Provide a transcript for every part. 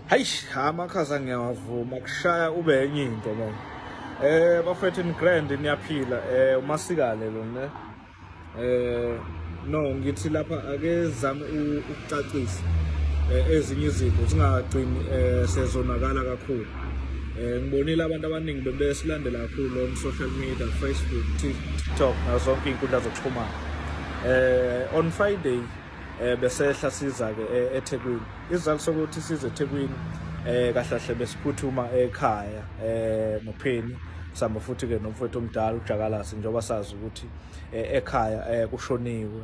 Hayish, amakhaza ngiyawavuma kushaya ube enye into manje. Bafethu in grand niyaphila umasikale lo ne. No ngithi lapha ake zame ukucacisa ezinye izinto singagcini sezonakala kakhulu. Ngibonile abantu abaningi besilandela kakhulu on social media, Facebook, TikTok nazo zonke inkundla zokuxhumana. On Friday besehla siza ke eThekwini. Isizathu sokuthi size eThekwini kahlahle besiphuthuma ekhaya noPheni samba futhi ke nomfowethu omdala uJakalasi njengoba sazi ukuthi ekhaya kushoniwe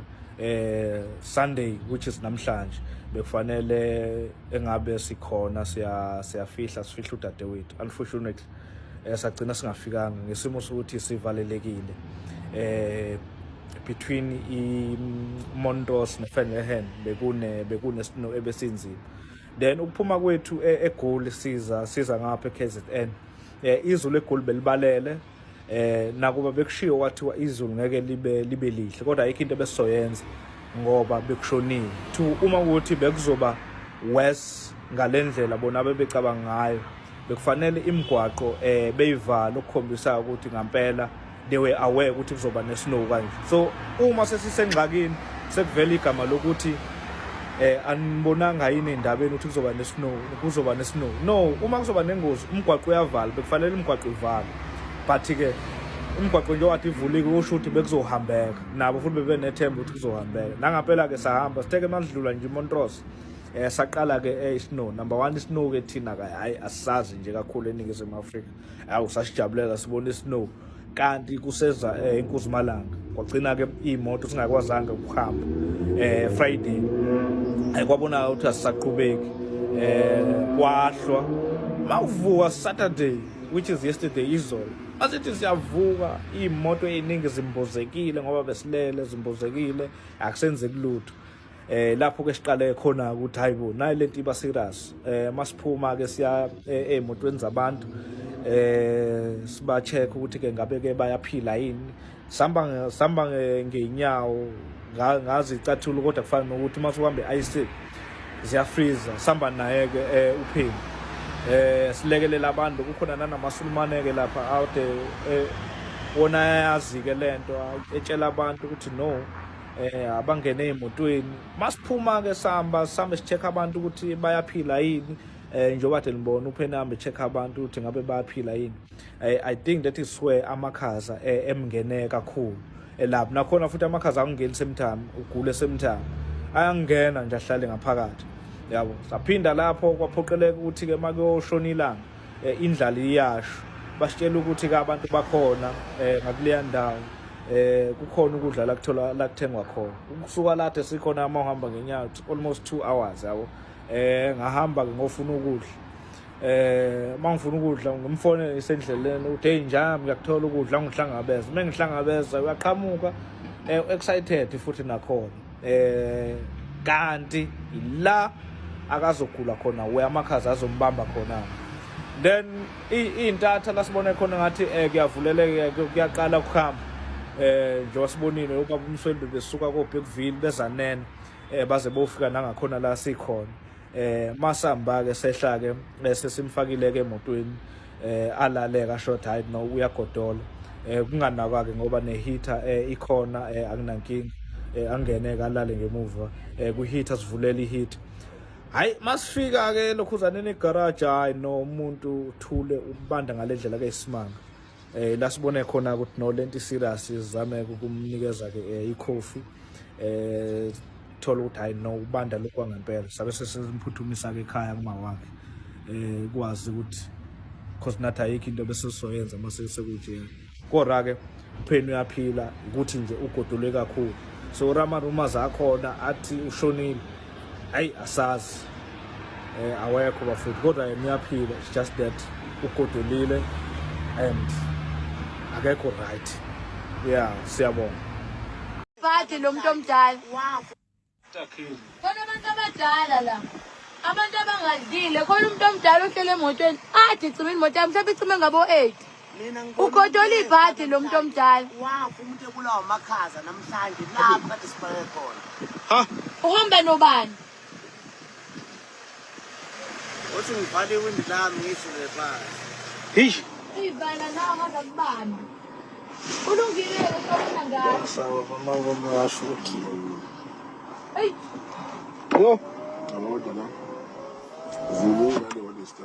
Sunday, which is namhlanje bekufanele engabe sikhona siyafihla sifihla udadewethu. Unfortunately sagcina singafikanga ngesimo sokuthi sivalelekile between iMontos neFenleham bekune snow ebesinzima. Then ukuphuma kwethu eGoli siza ngapha eKZN izulu eGoli belibalele nakuba bekushiwo kwathiwa izulu ngeke libe lihle, kodwa ayikho into besizoyenza ngoba bekushonile. Uma ukuthi bekuzoba worse ngalendlela bona bebecabanga ngayo, bekufanele imigwaqo beyivala ukukhombisa ukuthi ngampela they were aware ukuthi kuzoba nesnow kanje. So uma sesisengxakini sekuvela igama lokuthi anibonanga yini endabeni ukuthi kuzoba nesnow. No, uma kuzoba nengozi umgwaqo uyavala, bekufanele imigwaqo ivalwe. But ke imigwaqo nje wathi ivulike kusho ukuthi bekuzohambeka, nabo futhi bebenethemba ukuthi kuzohambeka. Nangaphela ke sahamba sitheke madlula nje iMontrose saqala ke isnow. Number 1 isnow ke thina hayi asisazi nje kakhulu eNingizimu Afrika. Awu sasijabulela sibona isnow. Kanti kuseza iNkuzimalanga kwagcina ke imoto singakwazanga ukuhamba Friday kwabona ukuthi asisaqhubeki kwahlwa mawuvuka Saturday, which is yesterday izolo. Asithi siyavuka imoto eziningi zimbozekile ngoba besilele zimbozekile akusenzeki lutho. Lapho ke siqale khona ukuthi hayibo nayi lento iba serious. Masiphuma ke siya emotweni zabantu siba check ukuthi ke ngabe ke bayaphila yini. Samba ngeenyawo ngazi icathula kodwa kufana nokuthi masuhambe ice ziyafreeza. Samba naye ke uPheni silekelela abantu. Kukhona nanamasulumane ke lapha out wona yazi ke lento etshela abantu ukuthi no abangene emotweni. Masiphuma ke samba sicheck abantu ukuthi bayaphila yini. Njengoba nibona uPheni hambe check abantu ukuthi ngabe bayaphila yini. I think that is where amakhaza emngene kakhulu lapho. Nakhona futhi amakhaza angengeni semthamo, ugule semthamo ayangena nje ahlale ngaphakathi. Yabo saphinda lapho kwaphoqeleka ukuthi ke makuyoshona ilanga indlala iyasho. Basitshela ukuthi ke abantu bakhona ngakuleya ndawo kukhona ukudla la kuthengwa khona. Ukusuka lapho sikhona uma uhamba ngenyawo almost 2 hours yabo. Ngahamba ngofuna ukudla. Mangifuna ukudla ngimfonela isendleleni uthi hey njami ngiyakuthola ukudla ngihlangabeza. Mengihlangabeza uyaqhamuka excited futhi nakhona. Kanti la akazogula khona we amakhaza azombamba khona. Then intatha lasibone khona ngathi kuyavuleleka kuyaqala ukuhamba. Nje sibonile ubaba uMsweli besuka koBeckville bezanene baze bofika nangakhona la sikhona. Masamba ke sehla ke sesimfakile ke emotweni alaleka short hayi no uyagodola. Kunganakwa ke ngoba neheater ikhona akunankinga. Angene kalale ngemuva kuheater sivulela iheater. Hayi masifika ke lokhuzaneni egarage hayi no umuntu uthule ubanda ngalendlela ke isimanga. La sibone khona ukuthi no lento serious sizame ukumnikeza ke icoffee thola ukuthi hayi no ubanda lokho ngempela. Sabe sesimphuthumisha ke ekhaya kuma wakhe kwazi ukuthi because nathi ayikho into besizoyenza mase sekunje. Kodwa ke uPheni uyaphila ukuthi nje ugodole kakhulu. So Rama zakhona athi ushonile hayi asazi awekho bafuthu kodwa niyaphila. It's just that ugodolile and akekho right. Yeah, siyabonga. Bathi lo muntu omdala. Khona abantu abadala la. Abantu abangadlile khona umuntu omdala ohlele emotweni athi cima imoto yami mhlawumbe icime ngabo 8. Ugodola ibhadi lo muntu omdala. Wafu umuntu ebulawa amakhaza namhlanje lapha kade sibheke khona. Uhamba nobani? Bese ngivale iwindi lami ngishile phansi. Hish. Ibala nawe ngazakubamba. Ulungile ukubona ngayo. Sawa mama washuki. Hey. Yo. Amodana. Zibuka le wadista.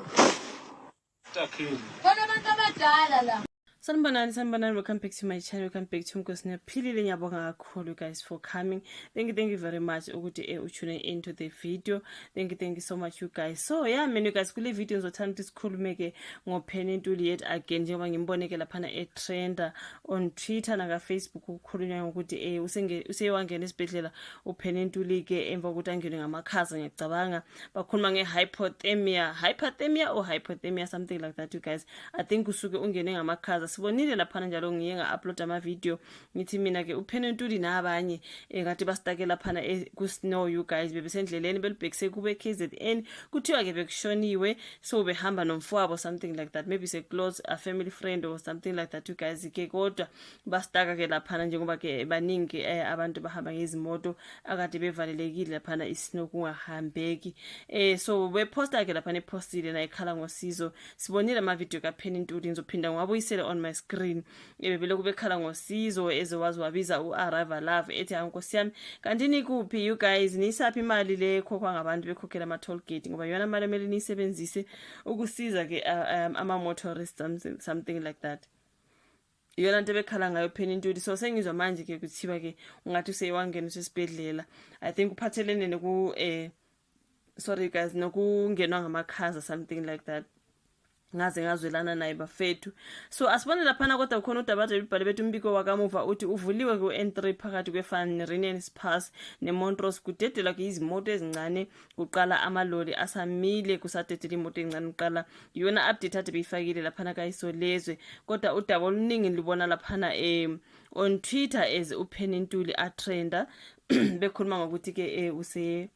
Takhini. Bona abantu abadala la. Sanibonani, welcome back to my channel, welcome back to Mkosini Philile. Ngiyabonga kakhulu guys for coming. Thank you very much ukuthi utune into the video. Thank you so much you guys. So yeah man, you guys kule video ngizothanda ukuthi sikhulume ke ngoPenny Ntuli yet again njengoba ngimboneke laphana trender on Twitter na Facebook ukukhulunywa ukuthi usewangena esibhedlela uPenny Ntuli ke emva kokuthi angene ngamakhaza. Ngiyacabanga bakhuluma hypothermia or hypothermia, something like that you guys. I think usuke ungene ngamakhaza. Sibonile laphana njalo ngiye nga-upload ama video ngithi mina ke uPenny Ntuli nabanye ngathi basitake laphana ku snow you guys bebesendleleni belibhekise kube KZN kuthiwa ke bekushoniwe, so behamba nomfowabo something like that, maybe say close a family friend or something like that you guys ke kodwa basitaka ke laphana njengoba ke baningi abantu bahamba ngezimoto akade bevalelekile laphana isnow kungahambeki. So beposta ke laphana epostile na ikhala ngosizo. Sibonile ama video kaPenny Ntuli ngizophinda ngwabuyisela on my screen belokhu bekhala ngosizo ezowazi wabiza uArriva Love ethi ankosi yami kanti nikuphi you guys, nisaphi imali le khokhwa ngabantu bekhokhela ama toll gate ngoba yona imali emeli nisebenzise ukusiza ke ama motorists something like that. Yona nto bekhala ngayo Penny Ntuli. So sengizwa manje ke kuthiwa ke ungathi useyewangena usesibhedlela. I think uphathelene noku sorry guys nokungenwa ngamakhaza something like that. Ngaze ngazwelana naye bafethu. So asibone laphana kodwa khona udaba ebhale bethu umbiko wakamuva uthi uvuliwe ku N3 phakathi kweFan Rennes Pass neMontrose kudedela ke izimoto ezincane kuqala amaloli asamile kusadedela imoto ezincane kuqala. Yona update ade beyifakile laphana kayisolezwe kodwa udaba oluningi libona laphana on Twitter as uPenny Ntuli trender bekhuluma ngokuthi ke use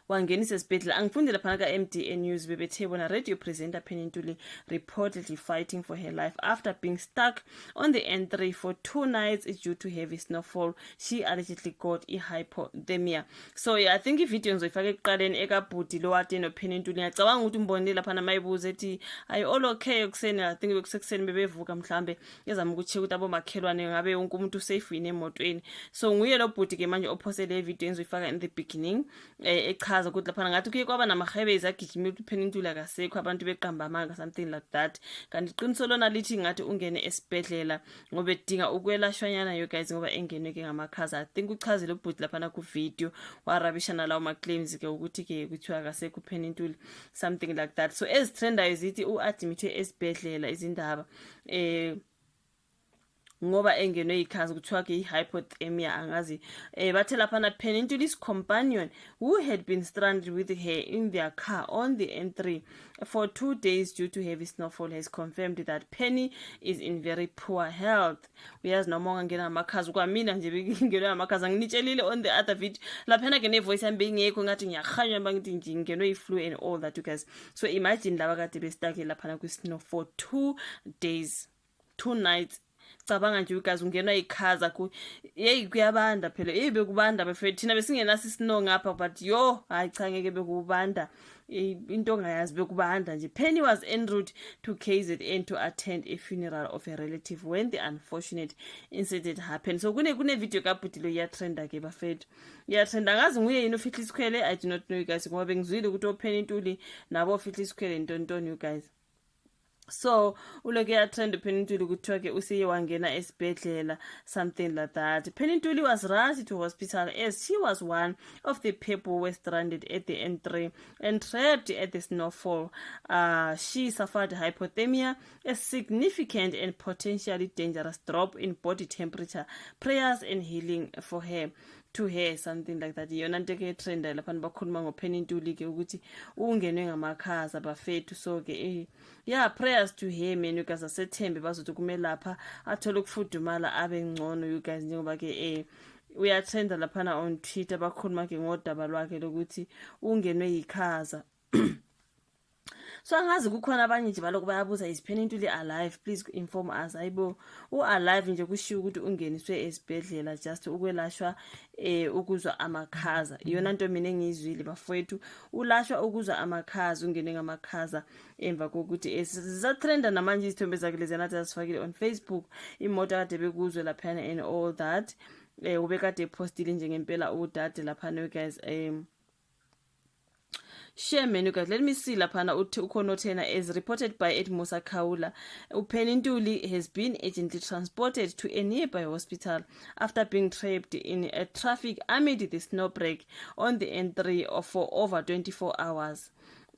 wangenisa esibhedlela. Angifundile laphana ka-MDN News bebethe bona radio presenter Penny Ntuli reportedly fighting for her life after being stuck on the N3 for 2 nights due to heavy snowfall. She allegedly got hypothermia. So yeah, I think ivideo ngizoyifaka ekuqaleni ekabhudi lo wade noPenny Ntuli. Ngiyacabanga ukuthi umbonile laphana mayibuza ethi are you all okay ekuseni. I think bekusekuseni bebevuka mhlambe ezama ukuthi ukuthi abomakhelwane ngabe wonke umuntu usafe yini emotweni. So nguye lo bhudi ke manje ophoste le video engizoyifaka in the beginning echaza ukuthi laphana ngathi kuye kwaba namahebezi agijimile uPenny Ntuli akasekho abantu beqamba amanga something like that. Kanti iqiniso lona lithi ngathi ungene esibhedlela ngoba edinga ukwelashwanyana you guys ngoba engenwe ke ngamakhaza. I think uchazile ubhuti laphana ku video warabishana lawo ma claims ke ukuthi ke kuthiwa akasekho uPenny Ntuli something like that. So as trender izithi uadmitwe esibhedlela izindaba ngoba engenwe ikhaza kuthiwa ke hypothermia angazi bathe laphana Penny Ntuli's companion who had been stranded with her in their car on the N3 for 2 days due to heavy snowfall has confirmed that Penny is in very poor health. Uyazi noma ngangena amakhaza kwamina nje bengenwe amakhaza nginitshelile on the other video laphana ke ne voice yami bengekho ngathi ngiyakhanya bangithi nje ngenwe iflu and all that you guys. So imagine laba kade besitake laphana ku snow for 2 days 2 nights. Cabanga nje ugazi ungenwa ikhaza ku kuyabanda phela bekubanda bafethu thina besingenasi isnow ngapha but yo hayi cha ngeke bekubanda into ongayazi bekubanda nje. Penny was en route to KZN to attend a funeral of a relative when the unfortunate incident happened. So kune video kabhuti lo trender ke bafethu trender ngazi nguye yini uFihla Isikhwele. I do not know you guys ngoba bengizwile ukuthi uPenny Ntuli nabo uFihla Isikhwele ntontoni you guys. So uloke trend uPenny Ntuli kuthiwa ke useye wangena esibhedlela something like that. Penny Ntuli was rushed to hospital as she was one of the people who were stranded at the N3 and trapped at the snowfall. She suffered hypothermia, a significant and potentially dangerous drop in body temperature. Prayers and healing for her to her something like that. Yona nto ke trender lapha bakhuluma ngoPenny Ntuli ke ukuthi ungenwe ngamakhaza bafethu. So ke yeah, prayers to him and you guys asethembe bazothi kumelapha athole ukufudumala abe ngcono you guys njengoba ke uyatrenda laphana on Twitter bakhuluma ke ngodaba lwakhe lokuthi ungenwe yikhaza. So angazi kukhona abanye nje baloko bayabuza is Penintuli alive, please inform us. Ayibo alive nje kushiwo ukuthi ungeniswe esibhedlela just ukwelashwa ukuzwa amakhaza. Iyona nto mina engizwile bafowethu, ulashwa ukuzwa amakhaza, ungene ngamakhaza emva kokuthi sizatrenda namanje izithombe zakhe lezi nathi asifakile on Facebook, imoto kade bekuzwe lapha and all that. Ubekade postile nje ngempela udade lapha no guys. Share menu guys, let me see laphana ukhonotena as reported by Ed Musa Kaula. Penintuli has been urgently transported to a nearby hospital after being trapped in a traffic amid the snowbreak on the N3 for over 24 hours.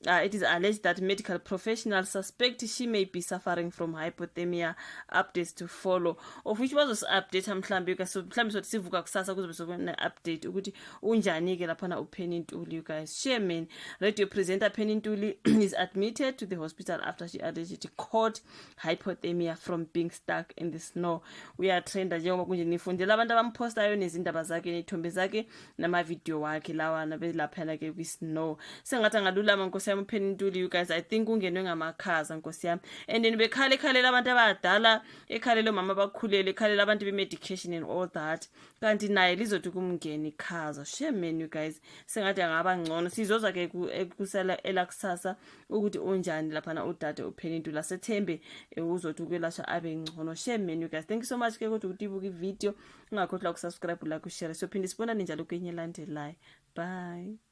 It is alleged that medical professionals suspect she may be suffering from hypothermia. Updates to follow, of which was update mhlambi ka so mhlambi sothi sivuka kusasa kuzobe sokuna update ukuthi unjani ke laphana uPenintuli. You guys share man. Radio presenter Penintuli is admitted to the hospital after she allegedly caught hypothermia from being stuck in the snow. We are trained njengoba kunje nifundela abantu abampostayo nezindaba zakhe nethombe zakhe nama video wakhe lawa nabelaphana ke kwi snow. Sengathi ngalulama nkosi Penintuli, you guys, I think ungenwe ngamakhaza nkosi yami, and then bekhalela abantu abadala, ekhalela mama bakhulele, ekhalela abantu be medication and all that, kanti naye lizothi kumngeni ikhaza. Shame man, you guys, sengathi angaba ngcono sizoza ke kusela elakusasa ukuthi unjani laphana udade uPenintuli asethembe uzothi ukwelasha abe ngcono. Shame man, you guys, thank you so much ke kodwa ukuthi ibuka ivideo, ungakhohlwa ukusubscribe, like, ushare, so phinde sibonane njalo kwenye landelayo. Bye.